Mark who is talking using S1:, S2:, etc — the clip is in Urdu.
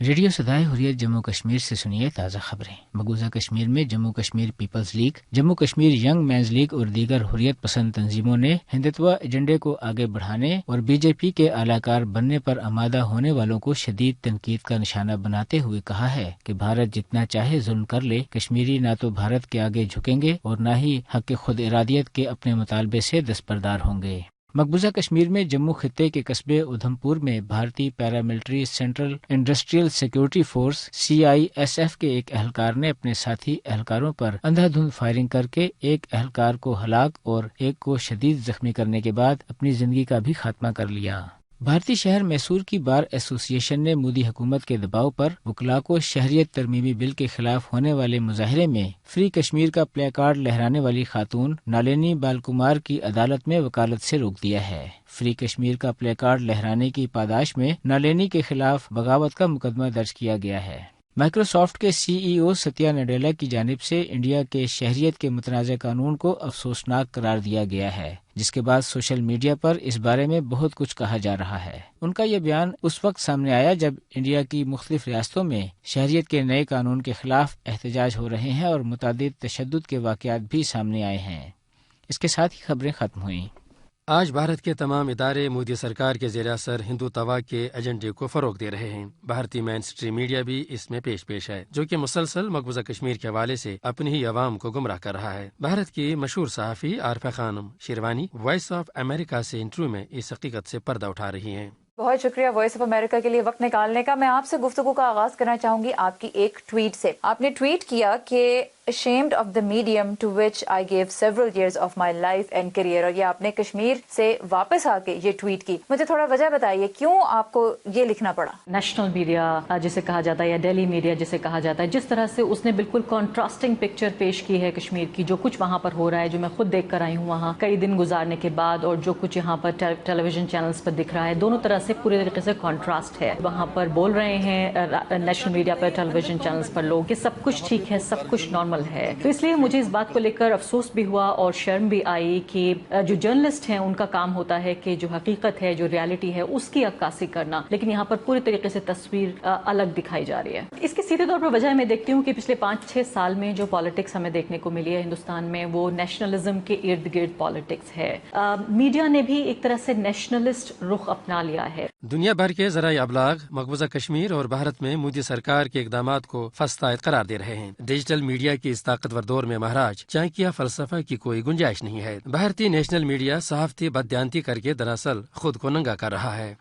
S1: ریڈیو صدائے حریت جموں کشمیر سے سنیے تازہ خبریں۔ مقبوضہ کشمیر میں Jammu Kashmir people's league, Jammu Kashmir young men's league اور دیگر حریت پسند تنظیموں نے ہندتوا ایجنڈے کو آگے بڑھانے اور بی جے پی کے اعلی کار بننے پر آمادہ ہونے والوں کو شدید تنقید کا نشانہ بناتے ہوئے کہا ہے کہ بھارت جتنا چاہے ظلم کر لے، کشمیری نہ تو بھارت کے آگے جھکیں گے اور نہ ہی حق خود ارادیت کے اپنے مطالبے سے دستبردار ہوں گے۔ مقبوضہ کشمیر میں جموں خطے کے قصبے ادھمپور میں بھارتی paramilitary central industrial security force CISF کے ایک اہلکار نے اپنے ساتھی اہلکاروں پر اندھا دھند فائرنگ کر کے ایک اہلکار کو ہلاک اور ایک کو شدید زخمی کرنے کے بعد اپنی زندگی کا بھی خاتمہ کر لیا۔ بھارتی شہر میسور کی بار ایسوسی ایشن نے مودی حکومت کے دباؤ پر وکلاء کو شہریت ترمیمی بل کے خلاف ہونے والے مظاہرے میں فری کشمیر کا پلے کارڈ لہرانے والی خاتون نالینی بال کمار کی عدالت میں وکالت سے روک دیا ہے۔ فری کشمیر کا پلے کارڈ لہرانے کی پاداش میں نالینی کے خلاف بغاوت کا مقدمہ درج کیا گیا ہے۔ مائکروسافٹ کے CEO ستیا نڈیلا کی جانب سے انڈیا کے شہریت کے متنازع قانون کو افسوسناک قرار دیا گیا ہے، جس کے بعد سوشل میڈیا پر اس بارے میں بہت کچھ کہا جا رہا ہے۔ ان کا یہ بیان اس وقت سامنے آیا جب انڈیا کی مختلف ریاستوں میں شہریت کے نئے قانون کے خلاف احتجاج ہو رہے ہیں اور متعدد تشدد کے واقعات بھی سامنے آئے ہیں۔ اس کے ساتھ ہی خبریں ختم ہوئیں۔
S2: آج بھارت کے تمام ادارے مودی سرکار کے زیر اثر ہندوتوا کے ایجنڈے کو فروغ دے رہے ہیں۔ بھارتی مین اسٹریم میڈیا بھی اس میں پیش ہے، جو کہ مسلسل مقبوضہ کشمیر کے حوالے سے اپنی ہی عوام کو گمراہ کر رہا ہے۔ بھارت کی مشہور صحافی عارفہ خانم شیروانی وائس آف امریکہ سے انٹرویو میں اس حقیقت سے پردہ اٹھا رہی ہیں۔
S3: بہت شکریہ وائس آف امریکہ کے لیے وقت نکالنے کا۔ میں آپ سے گفتگو کا آغاز کرنا چاہوں گی آپ کی ایک ٹویٹ سے۔ آپ نے ٹویٹ کیا کہ ashamed of the medium to which I gave several years of my life and career، اور یہ آپ نے کشمیر سے واپس آ کے یہ ٹویٹ کی۔ مجھے تھوڑا وجہ بتائیے کیوں آپ کو یہ لکھنا پڑا؟
S4: نیشنل میڈیا جسے کہا جاتا ہے یا ڈیلی میڈیا جسے کہا جاتا ہے، جس طرح سے اس نے بالکل کنٹراسٹنگ پکچر پیش کی ہے کشمیر کی، جو کچھ وہاں پر ہو رہا ہے، جو میں خود دیکھ کر آئی ہوں وہاں کئی دن گزارنے کے بعد، اور جو کچھ یہاں پر ٹیلی ویژن چینلز پر دکھ رہا ہے، دونوں طرح سے پورے طریقے سے کنٹراسٹ ہے۔ وہاں پر بول رہے ہیں نیشنل میڈیا پر، ٹیلی ویژن چینلز پر لوگ کہ سب کچھ ٹھیک ہے، سب کچھ نارمل ہے۔ تو اس لیے مجھے اس بات کو لے کر افسوس بھی ہوا اور شرم بھی آئی کہ جو جرنلسٹ ہیں ان کا کام ہوتا ہے کہ جو حقیقت ہے، جو ریالٹی ہے، اس کی عکاسی کرنا، لیکن یہاں پر پوری طریقے سے تصویر الگ دکھائی جا رہی ہے۔ اس کے سیدھے طور پر وجہ میں دیکھتی ہوں کہ پچھلے 5-6 سال میں جو پالیٹکس ہمیں دیکھنے کو ملی ہے ہندوستان میں، وہ نیشنلزم کے ارد گرد پالیٹکس ہے۔ میڈیا نے بھی ایک طرح سے نیشنلسٹ رخ اپنا لیا ہے۔
S2: دنیا بھر کے ذرائع ابلاغ مقبوضہ کشمیر اور بھارت میں مودی سرکار کے اقدامات کو فسطائد قرار دے رہے ہیں۔ ڈیجیٹل میڈیا کی اس طاقتور دور میں مہاراج چانکیہ فلسفہ کی کوئی گنجائش نہیں ہے۔ بھارتی نیشنل میڈیا صحافتی بددیانتی کر کے دراصل خود کو ننگا کر رہا ہے۔